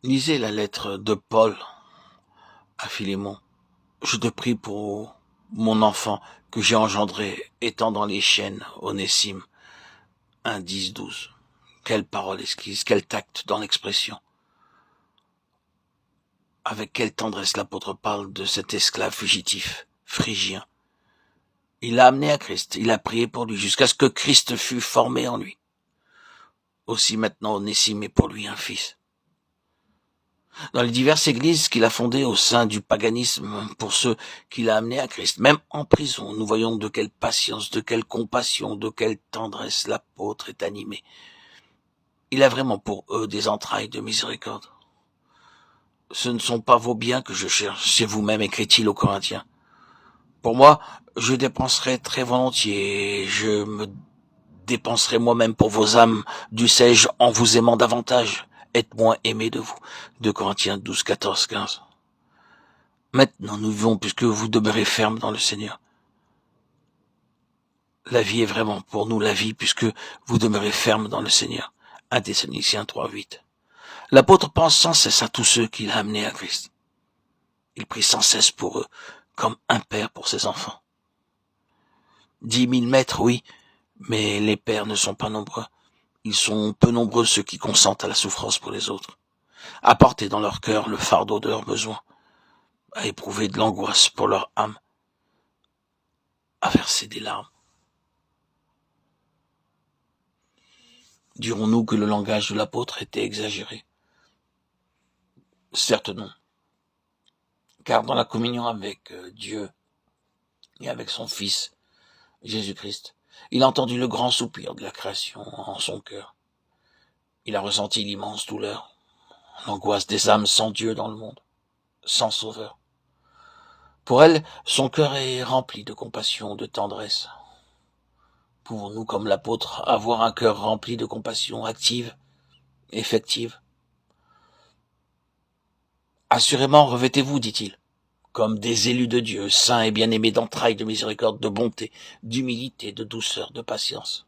Lisez la lettre de Paul à Philémon. Je te prie pour mon enfant que j'ai engendré étant dans les chaînes, Onésime. 1, 10, 12. Quelle parole esquisse, quel tact dans l'expression. Avec quelle tendresse l'apôtre parle de cet esclave fugitif, phrygien. Il l'a amené à Christ, il a prié pour lui jusqu'à ce que Christ fût formé en lui. Aussi maintenant Onésime est pour lui un fils. Dans les diverses églises qu'il a fondées au sein du paganisme pour ceux qu'il a amenés à Christ, même en prison, nous voyons de quelle patience, de quelle compassion, de quelle tendresse l'apôtre est animé. Il a vraiment pour eux des entrailles de miséricorde. Ce ne sont pas vos biens que je cherche, c'est vous-même, écrit-il aux Corinthiens. Pour moi, je dépenserai très volontiers, je me dépenserai moi-même pour vos âmes, dussé-je en vous aimant davantage, être moins aimé de vous. 2 Corinthiens 12, 14, 15. Maintenant nous vivons puisque vous demeurez ferme dans le Seigneur. La vie est vraiment pour nous la vie puisque vous demeurez ferme dans le Seigneur. 1 Thessaloniciens 3, 8. L'apôtre pense sans cesse à tous ceux qu'il a amenés à Christ. Il prie sans cesse pour eux, comme un père pour ses enfants. 10 000 maîtres, oui, mais les pères ne sont pas nombreux. Ils sont peu nombreux ceux qui consentent à la souffrance pour les autres, à porter dans leur cœur le fardeau de leurs besoins, à éprouver de l'angoisse pour leur âme, à verser des larmes. Dirons-nous que le langage de l'apôtre était exagéré? Certes non, car dans la communion avec Dieu et avec son Fils, Jésus-Christ, il a entendu le grand soupir de la création en son cœur. Il a ressenti l'immense douleur, l'angoisse des âmes sans Dieu dans le monde, sans sauveur. Pour elle, son cœur est rempli de compassion, de tendresse. Pouvons-nous, comme l'apôtre, avoir un cœur rempli de compassion active, effective? Assurément, revêtez-vous, dit-il, comme des élus de Dieu, saints et bien-aimés d'entrailles de miséricorde, de bonté, d'humilité, de douceur, de patience.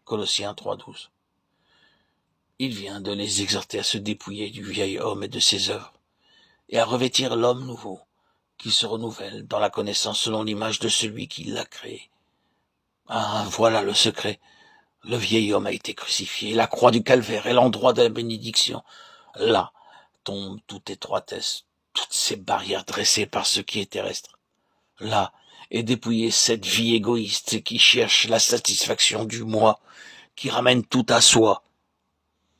Colossiens 3,12. Il vient de les exhorter à se dépouiller du vieil homme et de ses œuvres, et à revêtir l'homme nouveau, qui se renouvelle dans la connaissance selon l'image de celui qui l'a créé. Ah, voilà le secret. Le vieil homme a été crucifié, la croix du calvaire est l'endroit de la bénédiction. Là tombe toute étroitesse, toutes ces barrières dressées par ce qui est terrestre. Là est dépouillée cette vie égoïste qui cherche la satisfaction du moi, qui ramène tout à soi.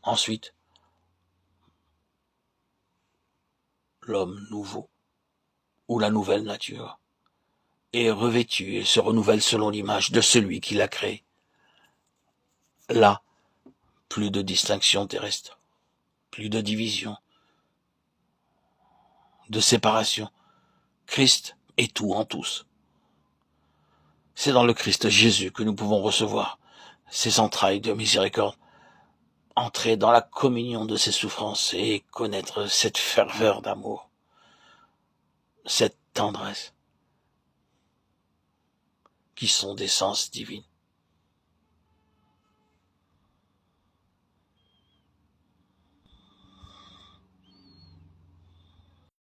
Ensuite, l'homme nouveau, ou la nouvelle nature, est revêtu et se renouvelle selon l'image de celui qui l'a créé. Là, plus de distinction terrestre, plus de division, de séparation. Christ est tout en tous. C'est dans le Christ Jésus que nous pouvons recevoir ses entrailles de miséricorde, entrer dans la communion de ses souffrances et connaître cette ferveur d'amour, cette tendresse, qui sont d'essence divine.